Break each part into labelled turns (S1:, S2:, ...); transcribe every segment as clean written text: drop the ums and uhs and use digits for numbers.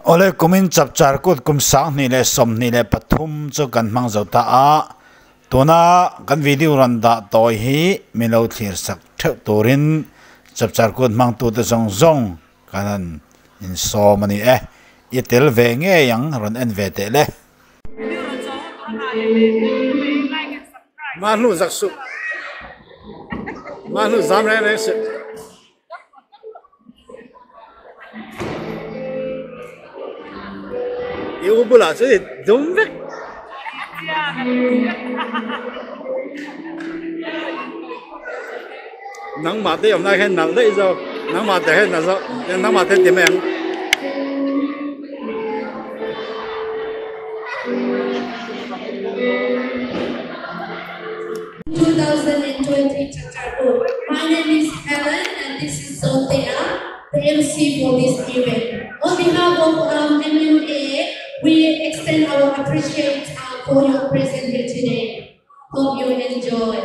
S1: Ole kumin chap char kut kum sang ni le som ni le pathum chu kan mang zo ta a tuna kan video ran da toy hi milo thlir sak theu turin chap char kut mang tu te zong zong kanan in so mani itel ve nge yang ron en ve te le ma nu zak su ma nu zam re se yêu bữa là sẽ đúng đấy nắng mặt thì hôm nay hay nắng đấy rồi nắng mặt thì hay nắng rồi nắng mặt thì tìm em
S2: 2020 Chacharpur. My name is Helen and this is Sotea, the MC for this event. On behalf of MMA, we extend our appreciation for your presence here today. Hope you enjoy.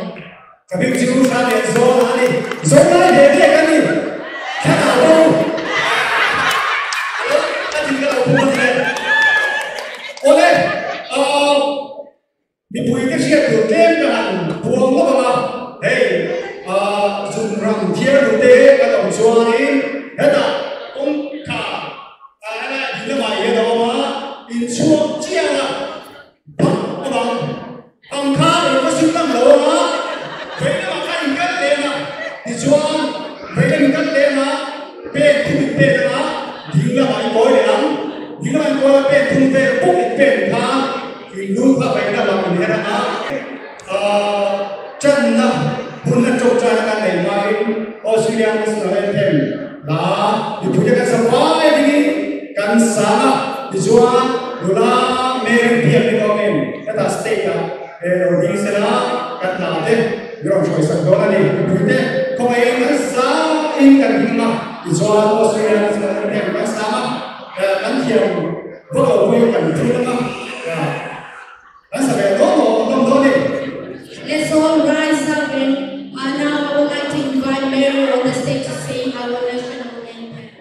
S3: Tapi cikgu saya Zola ni, Zola dia kan ni, saya tahu. Kita tinggal buat ni. Oleh, di puisi kita tu dengan buang apa? Hey, jumlah dia tu kalau Zola ni, ada ongkar, ada di mana ya nama, insuang ciara, apa? Angkar itu sudah lawa. Vậy mà các anh cắt lên mà thì cho vậy anh cắt lên mà bên thu tiền mà thì là phải coi để lắm thì là phải coi bên thu tiền bốc tiền thà thì lúc các bạn đã làm như thế nào chân là buôn là trộn ra cái này mà Australia National Anthem là thì bây giờ cái sản phẩm này thì kan sana thì cho đồ la mấy tiền đi coi mình cái ta stay là rồi đi sẽ là kan làm thế Your choice of dollar ni berita kau yang masa ingin kita dijual Australia sekarang yang sama nanti yang baru boleh kan itu nama dan sampai dulu ni.
S2: Let's all rise up and now I would like to invite Mary on the stage to sing our national anthem.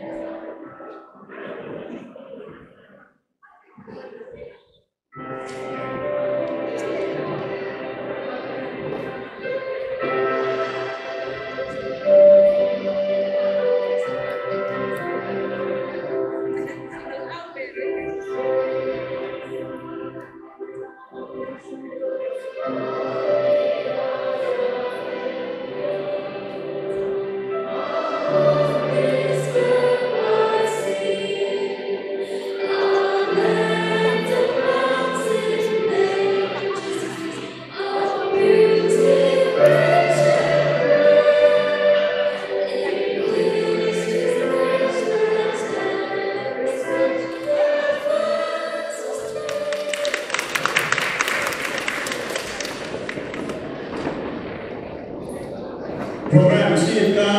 S3: Program kita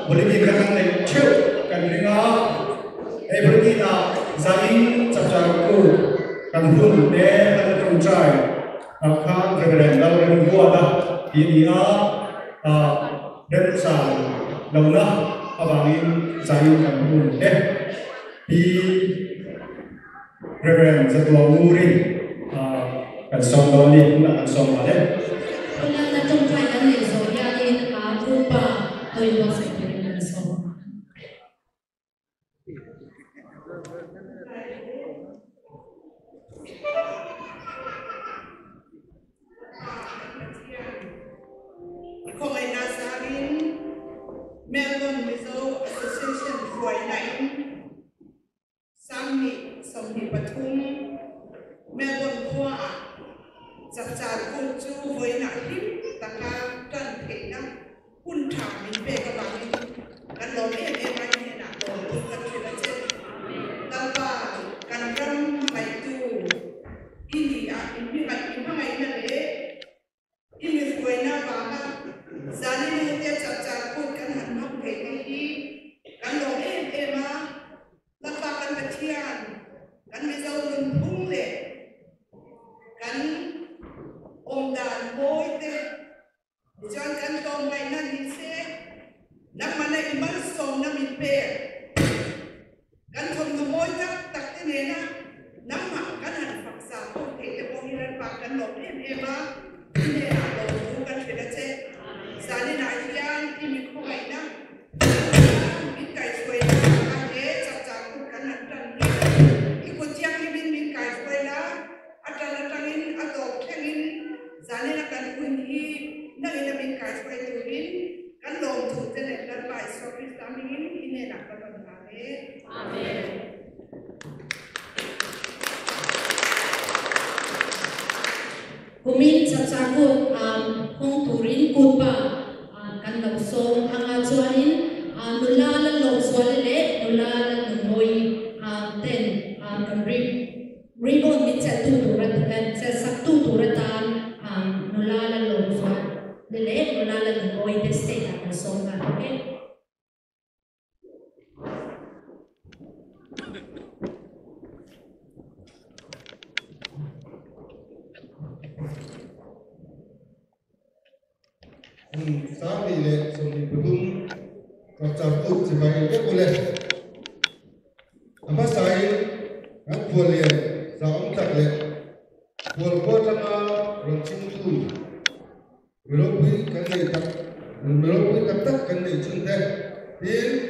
S3: boleh dikatakan lecture kan dengar boleh kita saling cakap kan pun deh kan terusai akan referendum lalu buat dah ini dan sah lalu lah abangin saling kan pun di referendum setelah muri kan song ni kan song ada.
S4: Melbourne Mizo Association for Nine, Samni Somni Patum, Melbourne Khoa, Chapchar Kunchu Voina Him, Taka Kan Pena, Punta in Pegabani, and Lord Emma, Lord Katrina, Talpa, Kanram, Maitu, India, in Pimaimane, in Miss Voina Baba, Zani Chapchar Kun. Kan long ema lapakan batian kan mizaw lumpung le kan omdan boite jan kan tong mai na nise nak mana iman song na minpe kan thom no moita tak nghe na nắm mặt cái hành Phật giáo không thể để con đi lên Phật cái lộc thêm em á nên là đồ cũng cần phải là chết sáng nay này kia thì mình không phải na mình cài xuôi na cái chặt chặt cũng cái hành trần cái quân trang thì mình cài xuôi na ở trần in ở đồ trang in sáng nay là cái quân thì năng là mình cài xuôi từ in cái lồng thủ thế này là bài so với tám mình in này là cái phần này amen
S2: Kumin sasaku hong turin kupa kan lau song anga chuanin nula la lo swalele nula la noi ten kan ribon mit sa tu turat sa saktu turatan nula la lo swal lele nula la noi de state kan song kan okay
S5: sáng đi lệ xong đi bùm gặp chào tụt chỉ phải biết bùn lệ mà sai ngắt buồn liền sao ông chặt lệ buồn quá cho nó rồi chinh tu rồi quý cái này tập rồi quý tập tất cái này chinh thế thì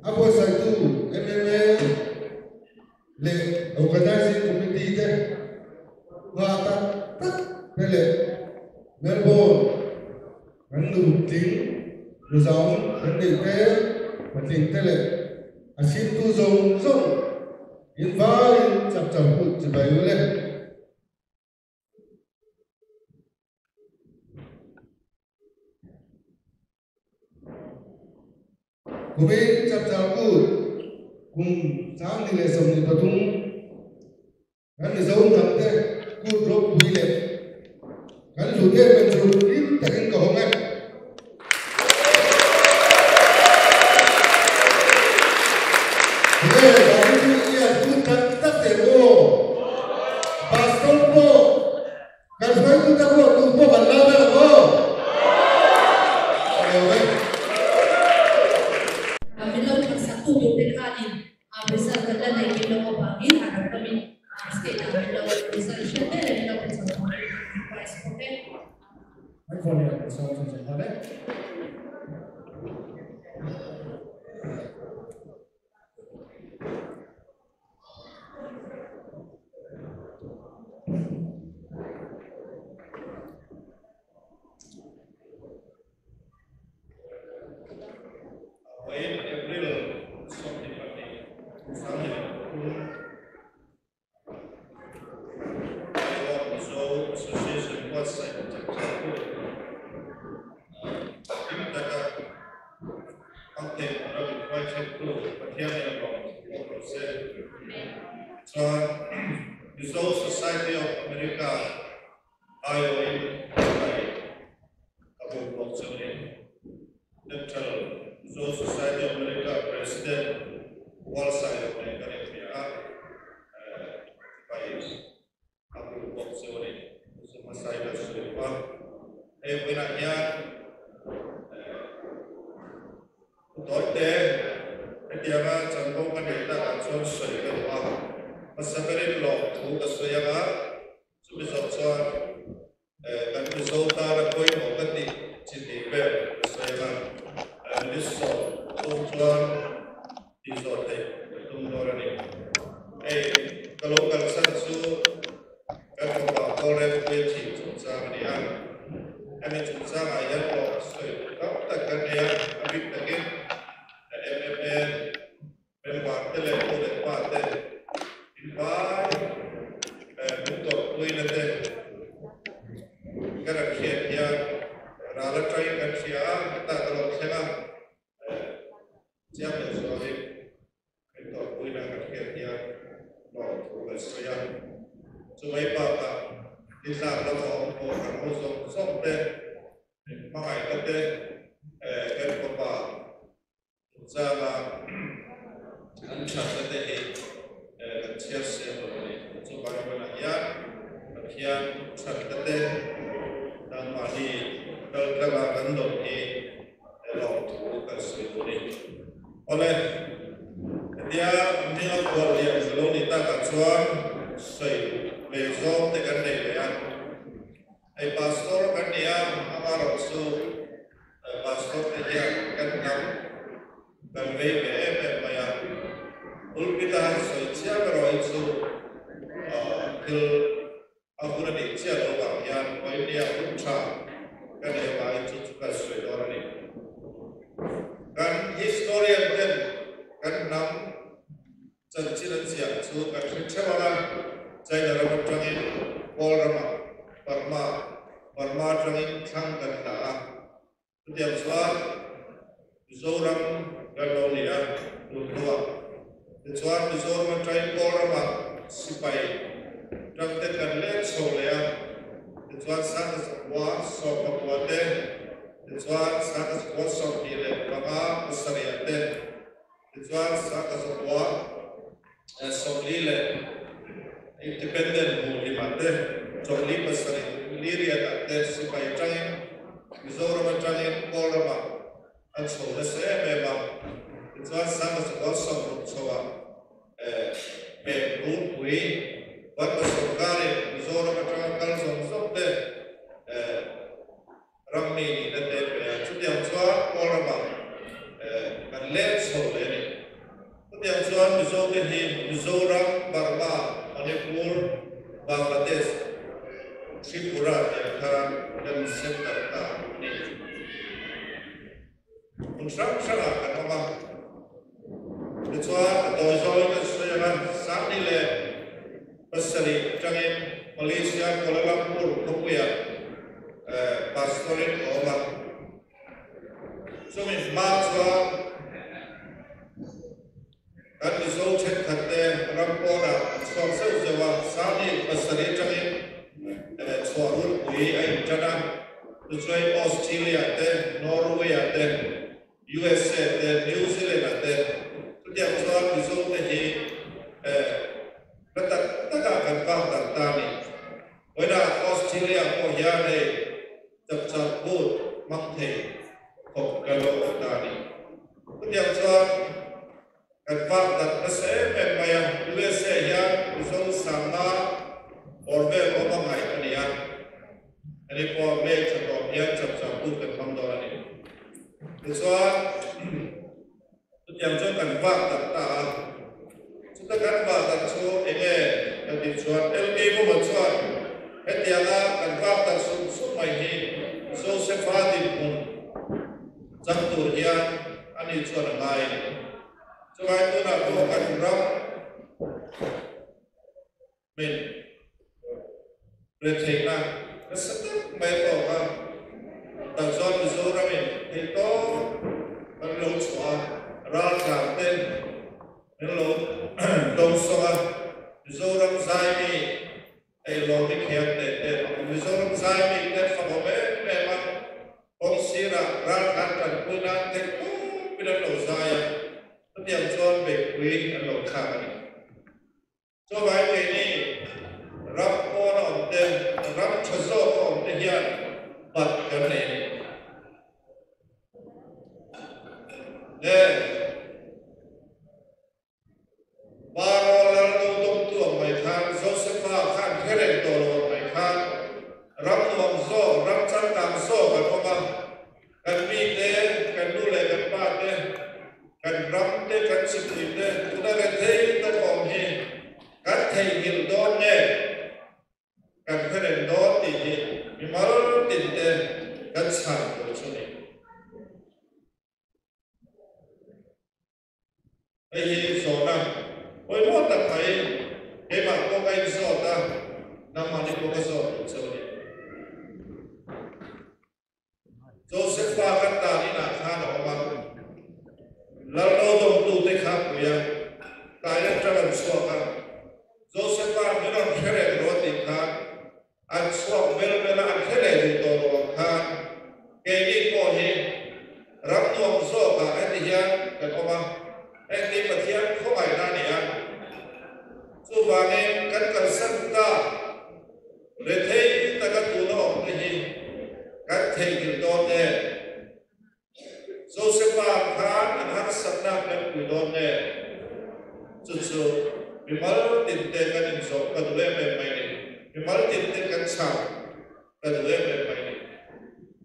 S5: apa sai tu MMA lệ organizing committee thế và tất cái lệ Melbourne, anh đủ tính, đủ giống, anh định thế, và tính thế lệ, anh xin tu dùng, in vai, chập chập hụt, chỉ phải ưu lên. Cô biết chập chập hụt, cùng sáng đi lệ sống đi bà tung, anh đi giống thằng thế, hụt rốt quý lệ. Kan juga menjadi tekan kehongan. Jadi dari ini ia tuhan tak tebo, pastor po, kan saya tu tak po, tu po bandar lah po.
S2: kami lalu bersatu di dekatin besar kerana kita lalu bangin harap kami state kami lalu besar syaitan dan lalu bersatu.
S3: Hãy follow up the songs and all that.
S6: In April, something like association website Resolve Society of America, IOA, Abu Bakr, Resolve Society of America President, Wall Side of America, Abu Bakr, semua saya sudah benarnya tối tế dia ga chango ka data ka chon soi ka wa pasakare lo thu ka soya ga sumi so so kan ku so ta ra koi mo ka ti chi ti be soya ga this so chuan ti so te tum do ra ni kalau kan san su ka ko ba ko re ku chi chu sa ni an ani chu sa ga ya lo soi ka ta ka ya abit ta ke per parte le parte il vai tutto quelle garanzia rala trai garanzia ta kalau saya siapa soalnya itu quella garanzia no terus saya supaya apa kita lalu orang kosong sampai makai kate kerja Zala Anchasa de Tiase Zubarabaya Pian Sakate dan Mali Dalgala Gando e Lot Kasuri oleh dia ni aku dia belum kita kacuan sei bezom dengan dia ai pastor kan dia amar su pastor dia kan nam kan be maya ulpita sei cia beroi su til aku nanti cia lo bang yang koi dia unca kan dia baik cu ka sei orang ni kan historian kan nam chân chỉ là chuyện chú cái chuyện chế bao la chạy là một trong những Burma trong những thang gần đá tiệm soát dâu răng gần đầu lìa đuổi đua tiệm soát dâu răng chạy Burma sipai trong tết gần lễ sầu lìa tiệm soát sáng quá sầu bạc quá tết tiệm soát sáng quá sầu bì lệ bạc besariat tết tiệm soát sáng quá Somlile independent budi mate somli pasari liria ate sipai trangin Mizoram trangin kolama an sola se meba itwa sama sa som sowa be rut hui wat pasokare Mizoram trangin kal som sopte ramni ni nate pe chutyam swa kolama kan le sole ni yang tuan Mizoram, Burma, Manipur, Bangladesh, Tripura yang kan dan serta ini. Unsur akan apa? Tuan Dozol kesulitan saat ini besari jangan Malaysia, Kuala Lumpur, Papua, pastorin orang. Sumi mahasiswa kan iso cek kate rampora sosok jawa sani besari jangan suarul kui ai jana tujuan Australia te Norway te USA te New Zealand te setiap soal iso te letak kan bang tani weda Australia ko ya ne cap put mangte kok kalau tani setiap soal kan bang se memang USA ya iso sama orbe omong ai ania ani po me chapom ya chap put kan pangdora ni soal yang jo kan bang ta kita kan bang so ene yang dijual LB ko menjual hetiaga kan bang so mai ni so sefadin pun jatuh dia ani jual ngai Sebab itu nak bukan ram min retina kesetak mereka kan tanzon Mizoram itu lalu soal rakyat dan lalu dosa Mizoram Zaimi lalu dikhiat Mizoram Zaimi dan fakome memang konsira rakyat dan punang itu bila dosanya yang jual bekui atau kami. Coba ini rap orang dan rap cesok orang dia buat kerana dan baru lalu doktor mereka Josephah kan keren tolong mereka rap wangso rap cangkang so apa kan bide kan dule kan pade kan ramte kan sipite kuna kan thei ta kom hi kan thei hil don ne kan kharen don ti hi mimal tin te kan san ko chuni ai so na oi mo ta phai e ma ko kai so ta nam ma ni ko so chuni Josephah kan ta ni na kha no ma lalu tu te khap ya kaya jalan suaka Josephah bilang keren roti kan an suak bela an keren itu kan kini kohi ramtuang suaka etian dan omah eti petian komai nani ya subangin kan kersen ka retei takat tuno ini kan tegil dote Josephah kan anak senang dan kudone chu mi mal tin te kan in zo ka du le me mai ni mi mal tin te kan sa ka du le me mai ni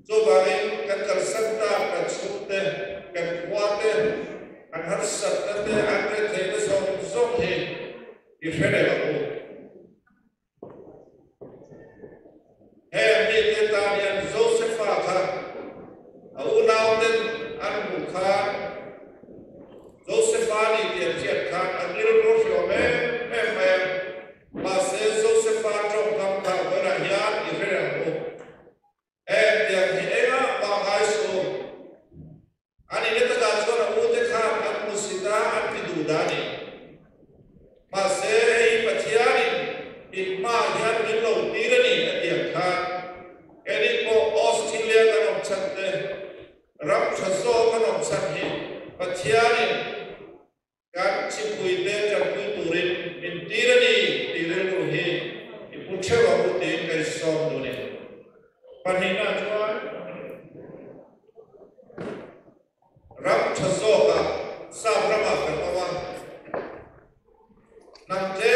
S6: zo ba ni kan kal san ta ka chu te kan kwa te an har sat te an re the na zo he i fere la ko he mi te ta yan Josepha kha au nau ten an bu kha Josephani tiệt triệt khác anh yêu nó phiêu mẹ mà sẽ Josepha trong thăm thảo với đại hiến thì phải làm hộ em tiệt thì em á bằng hai số anh ấy tất cả cho nó uống thế khác anh muốn xin ta anh phải đủ đa đi mà sẽ bạch hiến thì mà hiến đến đầu tiên đi anh tiệt khác em đi có Australia cái ông chân thế rắm chặt gió cái ông chân hi bạch hiến kan chipui te chapui turin in tirani tirel ko he ipuche wa ko te kai som done panina chwa ram chazo ka sabrama karwa nam te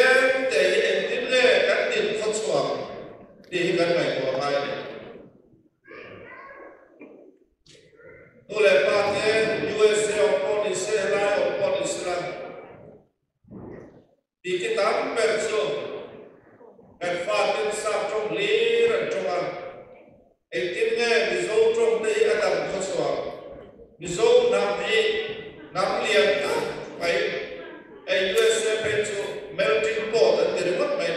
S6: te en tinle kan tin khochwa ti kan mai ko mai ne tole pa te USA opon Israel opon Israel di kitab perso kan fatin sab trong lir trong an ai tin nghe di zo trong tei adam khoswa di zo nam lian ka pai ai USA perso melting pot an derivot mai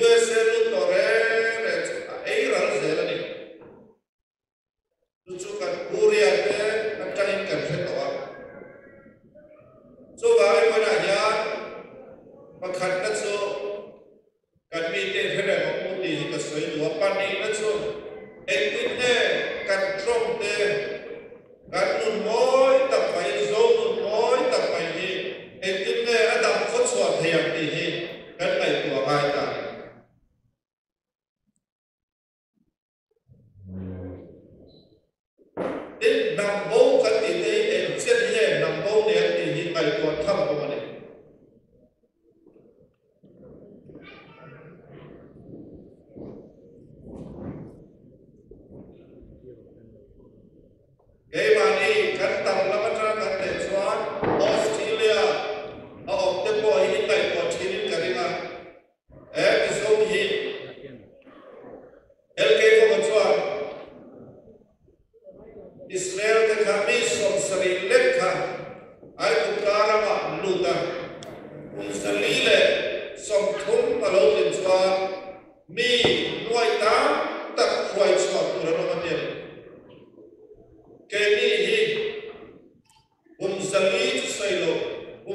S6: USA lu tore ai ral zelani tu kan Korea te kan chain kan fetoa so vai mana ya pakhat na so kan mi te phera ko puti ka soi lu pani na so ai tin ne kan trong te kan nun moi ta pai zo nun moi ta pai hi ai tin ne adam khot so thayam ti hi kan mai tu vai ta đến nằm bố cái tỷ lệ em xét nhẹ nằm bố này thì hiện tại còn thấp của mình cái mà đi cắt tầm là bắt ra cắt để xóa Australia ở ông tiếp bộ hiện tại còn chỉ đến cái này em cái số gì LK không có xóa Israel ke kami som sari lekha ai utara ma luta salile som thum palo tin chwa mi nuai ta tak khwai chwa tura no mate ke ni hi sali sailo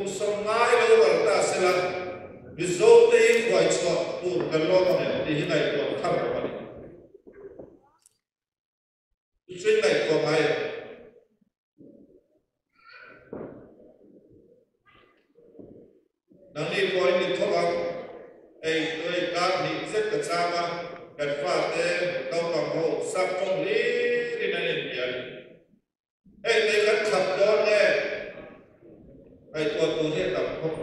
S6: som ngai lo war ta sela bizo te khwai chwa tur kallo ma ne hi nai ko tham ko ni chuyên ngành của mày năng đi coi đi thóc ăn ai tôi các đi rất là xa mà cần phải để tao bằng hộ sắp trong lý đi này liền biển ai tôi cần khập đó nè ai tôi thế tập không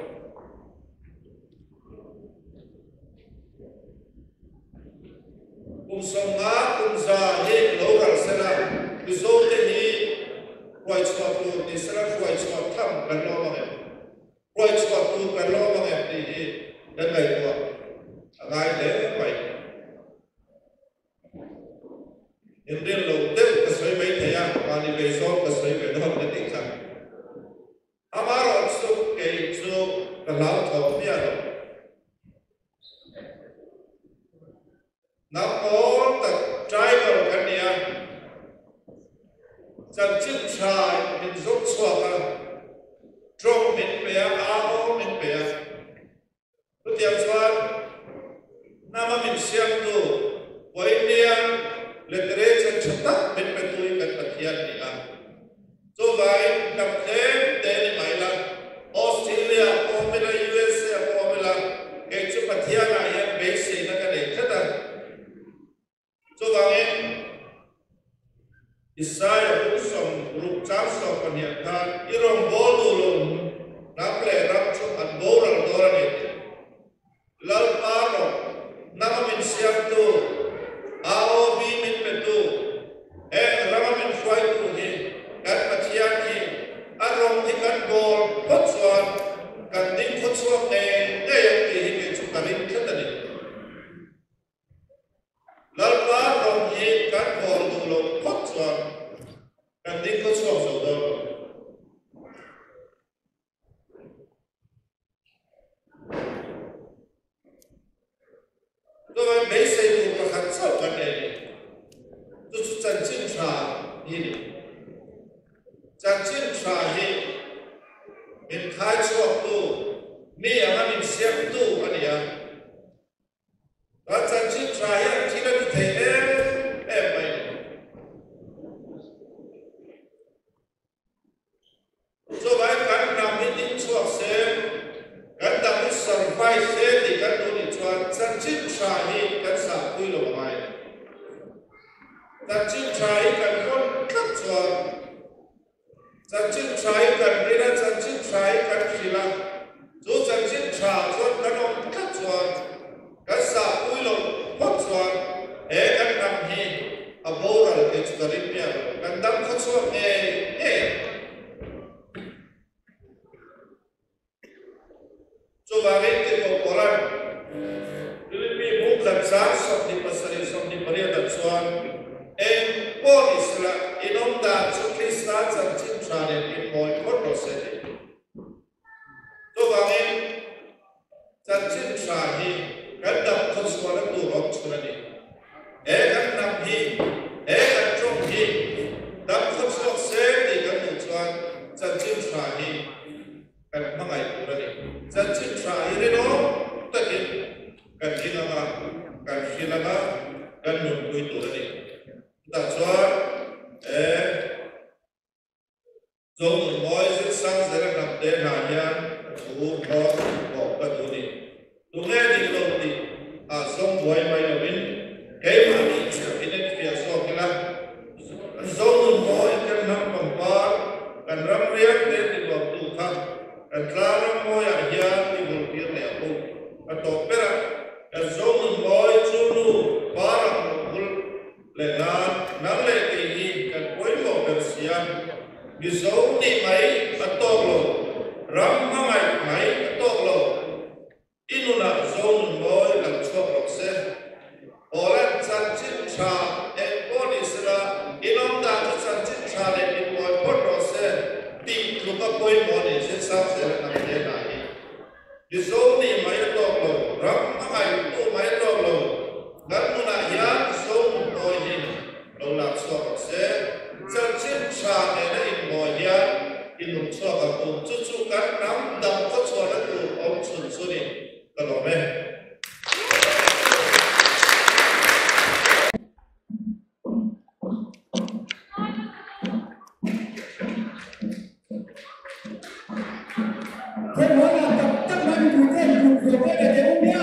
S6: sông ngã già hết lâu gần sẽ là cái số tiền hi quay chùa tu thì sẽ là quay chùa thăm gần lo mà em quay chùa tu gần lo mà em thì đến ngày của ngày lễ vậy nên đến lâu tết cái suy mấy thầy à và đi về số cái suy về đó để tính rằng amaro số cái số cái lão thọ bia đó nó có tập trái vào cái này chẳng chịu trái mình giúp xóa ra trong mình bé áo mình bé lúc tiêm xóa nằm mình xem tu với niềm lệ lệ chân chân tắc mình phải tu cái tập thiền này à do vậy tập thêm để mày là Australia có mình là USA có mình là cái chỗ tập thiền này em bé xí nó cái này rất là so vậy Isaiah cũng sống rụt chát sau phần hiện tại irong bố đồ lùng nắp lệ kan bol du lo pot chuan kan ding ko chuak zo do do mai mấy sei bu ka khat chau kan ne tu chu chan chin tha hi ni chan chin tha hi min khai chuak tu mi anga min siam tu ania và chân chính trái anh chỉ là thể em mày do vậy các nam minh tính chuộc xem các nam minh sẵn phải xem thì các đối tượng chuộc chân chính trái các xã quy luật mày chân chính trái các con các chuộc chân chính trái các đi ra chân chính trái các gì là dù chân chính trái chuộc các ông các chuộc các xã quy luật phát triển các năm hi aboral educaria các năm phát triển cho vào cái bộ Quran Philippines cũng làm sáng sắp đi pasari sắp đi Maria đặt xuân por Israel inom ta cho Krista chân chính ra đến mọi mất đồ sẽ cho vào cái chân chính ra hi các đập con số là đủ rộng cho nên các năm hi các trong hi đập con số sẽ thì các nữ quan chân chính trả hi các mang ai cũng là chân chính trả hi đó tất nhiên các khi nào các nữ quý tụ là ta cho dùng mọi sự sáng sẽ là nằm đến hà nhân thủ có bỏ các thứ này đúng nghe thì lâu thì sông vội mày là bên cái mà đi chợ thì nên phía sau cái là sông vội cái năm bằng ba cần rắm riết đến thì bỏ tụ khăn cần ra rắm vội ở nhà thì bỏ biết lẻ phụ và tổ biết là cần sông vội chú nu ba rắm một bul lệ nắng lệ thì gì cần quấy một cần xiên vì sông đi mấy và to lộ rắm mấy to lộ inuna zone boy lang chok lok se olan chan chin cha bodisra inom da chan chin cha le ni boy potro se ti luka boy moni se sa se na de na hi di zone ni mai to lo ram mai to mai to lo gan muna ya zone boy ni lo la chok se chan chin cha ne na in boy ya inum chok ka tu chu chu kan nam dam ko chwa na tu om chun su ni Các bạn ơi,
S3: thế nói là tập các bạn cùng thêm cùng hiểu về cái ông nhá.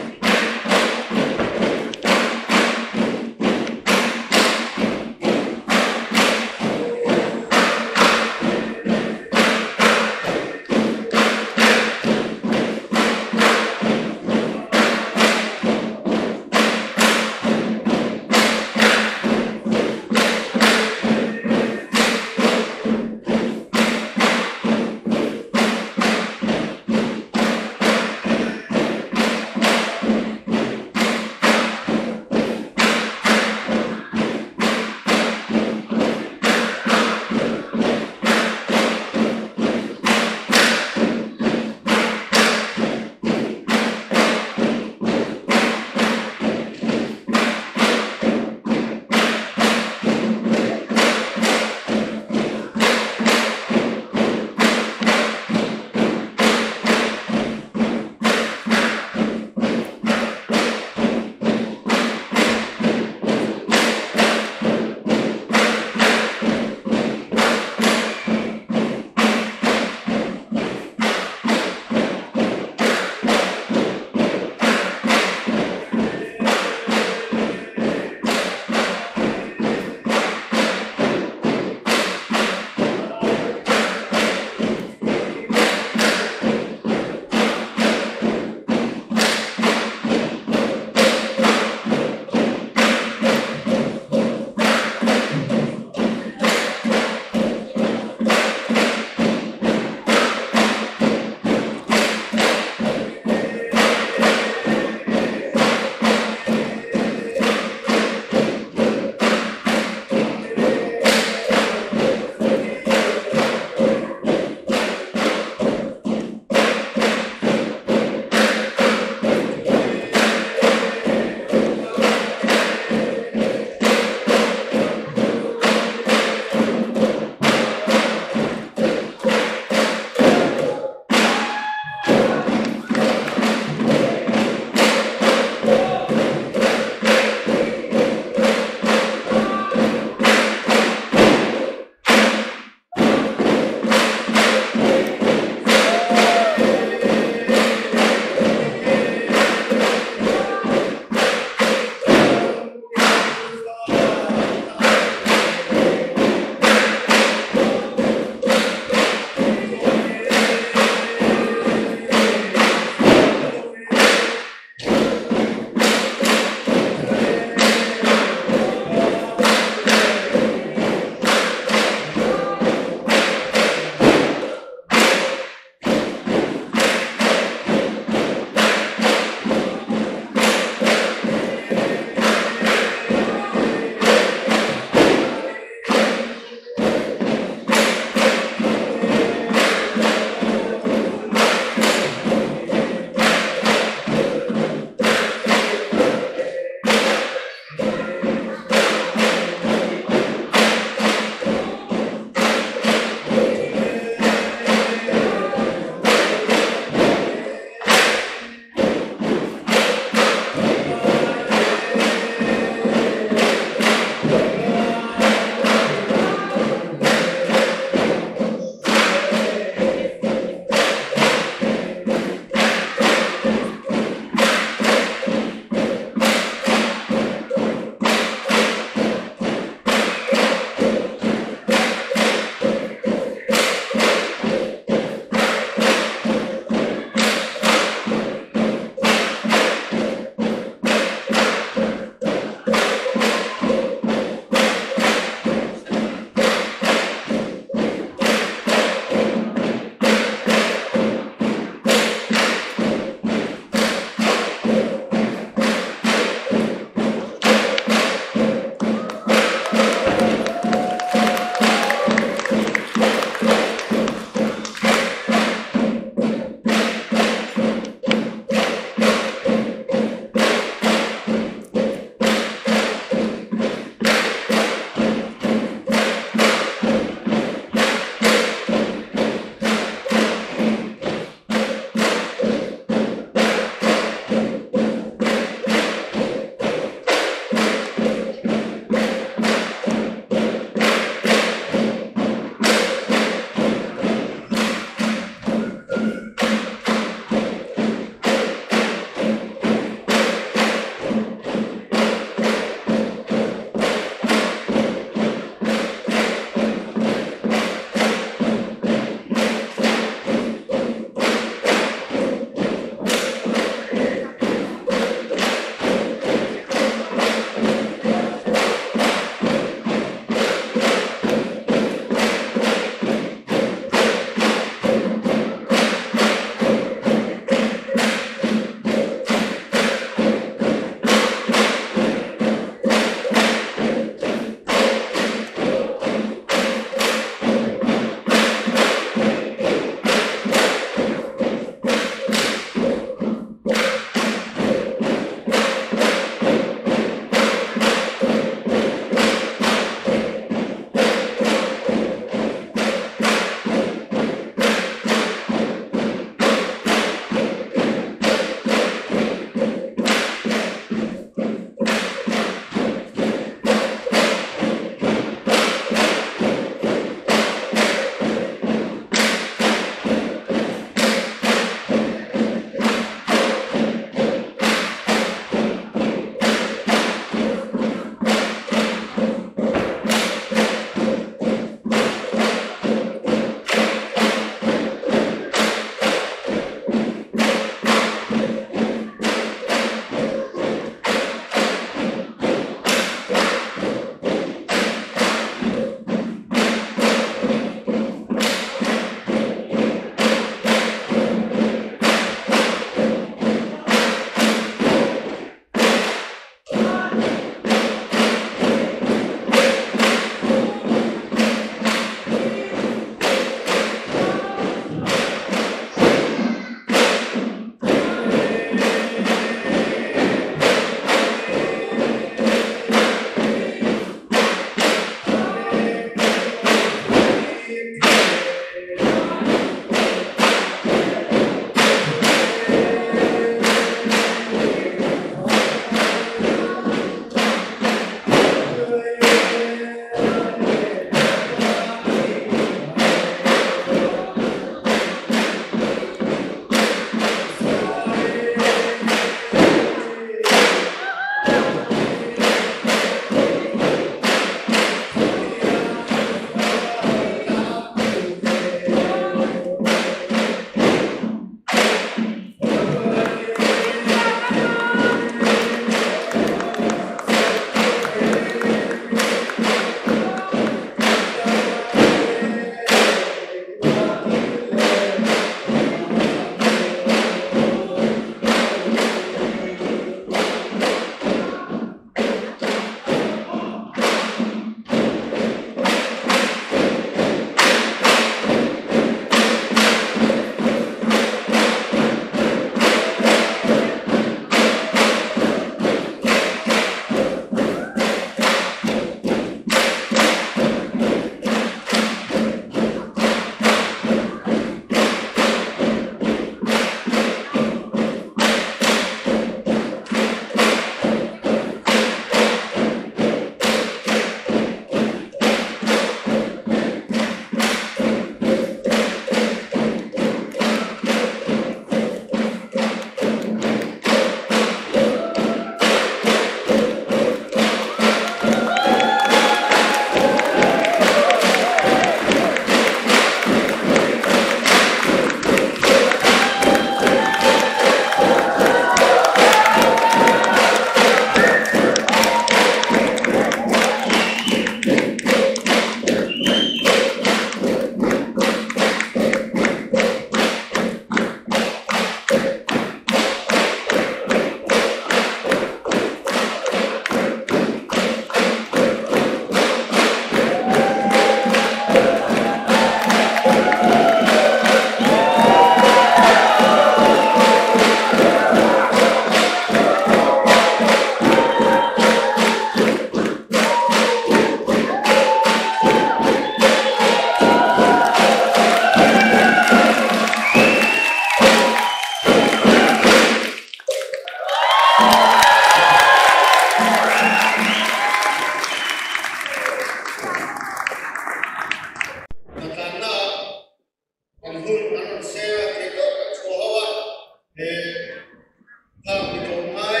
S3: tham bị trộm mai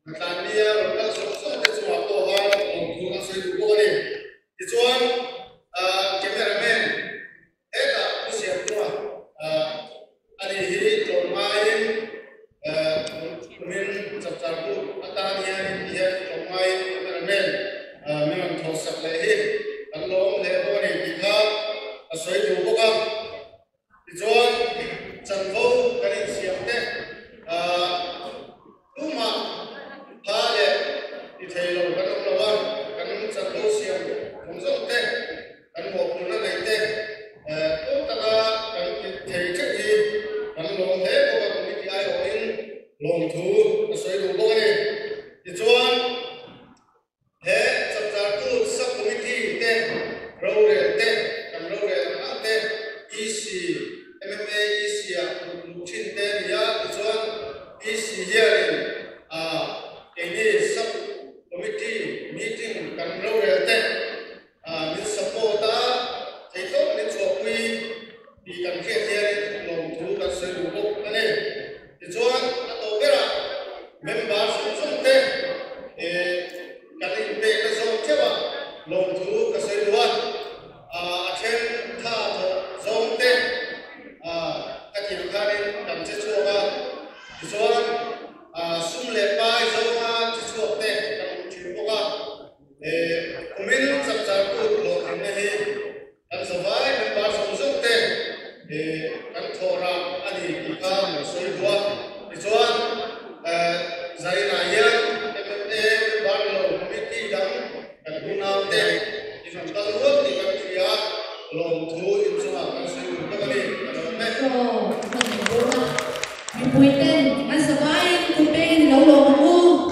S3: làm đi rồi các số số cái số học của họ làm thu các số đủ bộ này thì chuan cameraman hết là cái xe tua anh ấy trộm mai mình sắp sắp tu anh ta đi trộm mai cameraman mình thâu sắp lại hết anh lom lại bộ này thì khác số đủ bộ các thì chuan chân vô cái này xe thế lúc mà phá lệ thì thầy lâu cái ông lâu cái chân vô xe không giống thế cái một nó này thế lúc ta cái thầy chắc gì cái lòng thế của cái công ty ai hỏi lòng thú cái số đủ bộ này thì chuan thế sắp ra tu sắp công ty thế râu rẻ thế cái râu rẻ nó thế easy MMA easy à lục chín thế thì á thì chuan easy hearing cái này sắp committee meeting kan râu rẻ thế mình support thầy tốt mình chụp quy thì cần thiết hearing lòng thú cái số đủ bộ cái này thì chuan nó tổ biết à member sống thế cái này về cái số chứ mà lòng thú cái số đủ trên tha giống thế cái gì khác đi làm chết chua cả thì chuan sum lệ bài giống chết chua thế làm chuyện của cả mình sắp sắp tu lo thành này làm sao vậy mình bảo sống giống thế cái thọ ra anh đi đi khám soi đua thì chuan giải này em bảo lo mình đi đắng cái buôn nào thế thì chúng ta luôn thì cái gì lòng thú in cho cái sự cái này
S2: So, mình vui tên, anh sẽ bay, tụi bên lâu lâu ngu.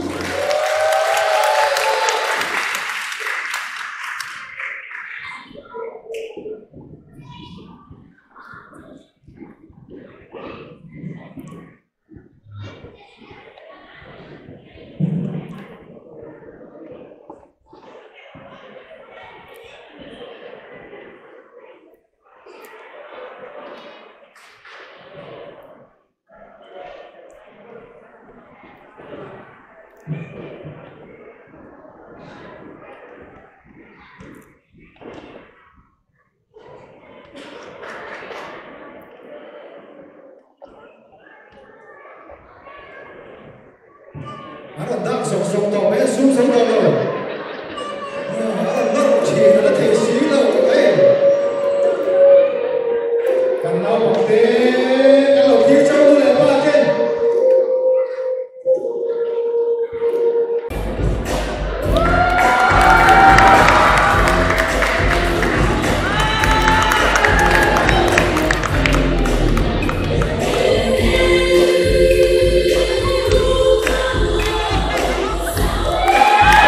S3: nó đang sống sống tàu bé xuống sống tàu rồi nó chỉ là thể xí rồi đấy cần nào bảo thế cái đầu kia trong này ba trên
S2: Hãy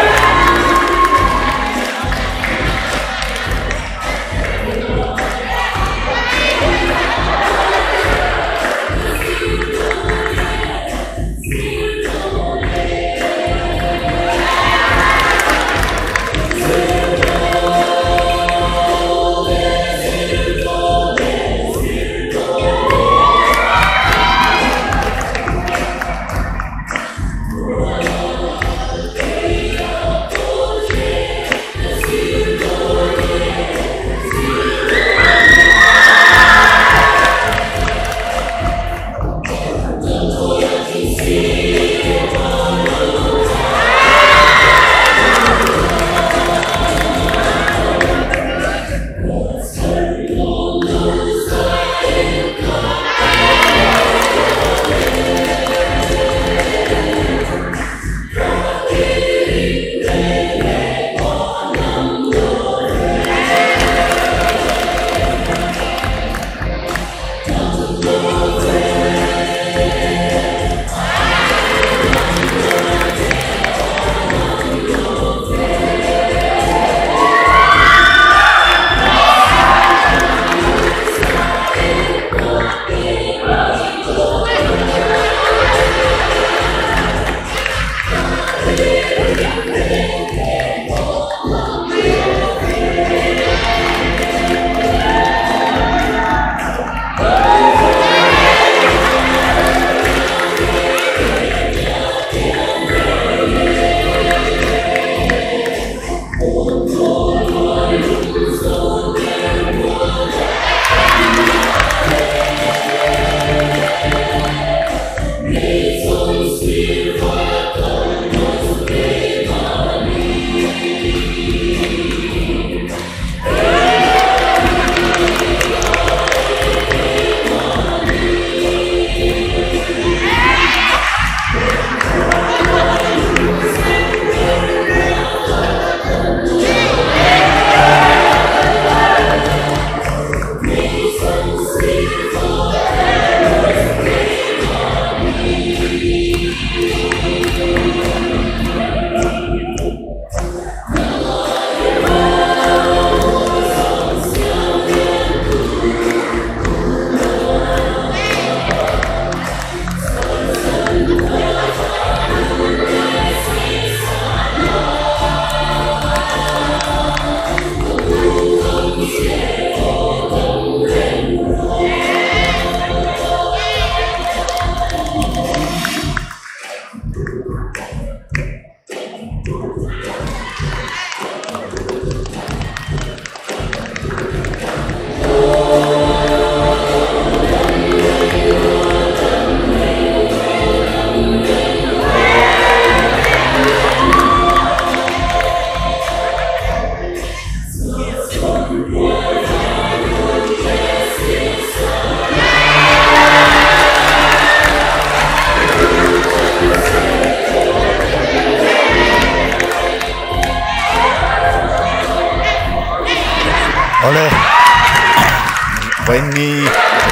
S2: subscribe cho kênh Ghiền Mì Gõ để không bỏ lỡ
S1: bên mi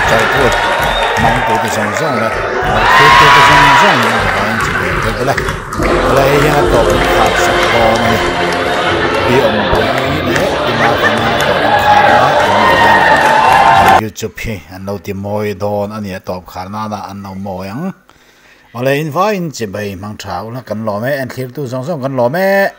S1: chạy tuột mong tụi tôi sống sống là tụi tôi sống sống là anh chỉ biết cái là lấy những tổ hợp sắp con này bị ông bố này thì mà còn tổ khá YouTube hi anh đâu tìm mồi đòn anh ấy tổ khá na anh đâu mồi ăn mà lấy invite chỉ bày mang cháo là cần lò mẹ anh khiếp tu sống sống cần lò mẹ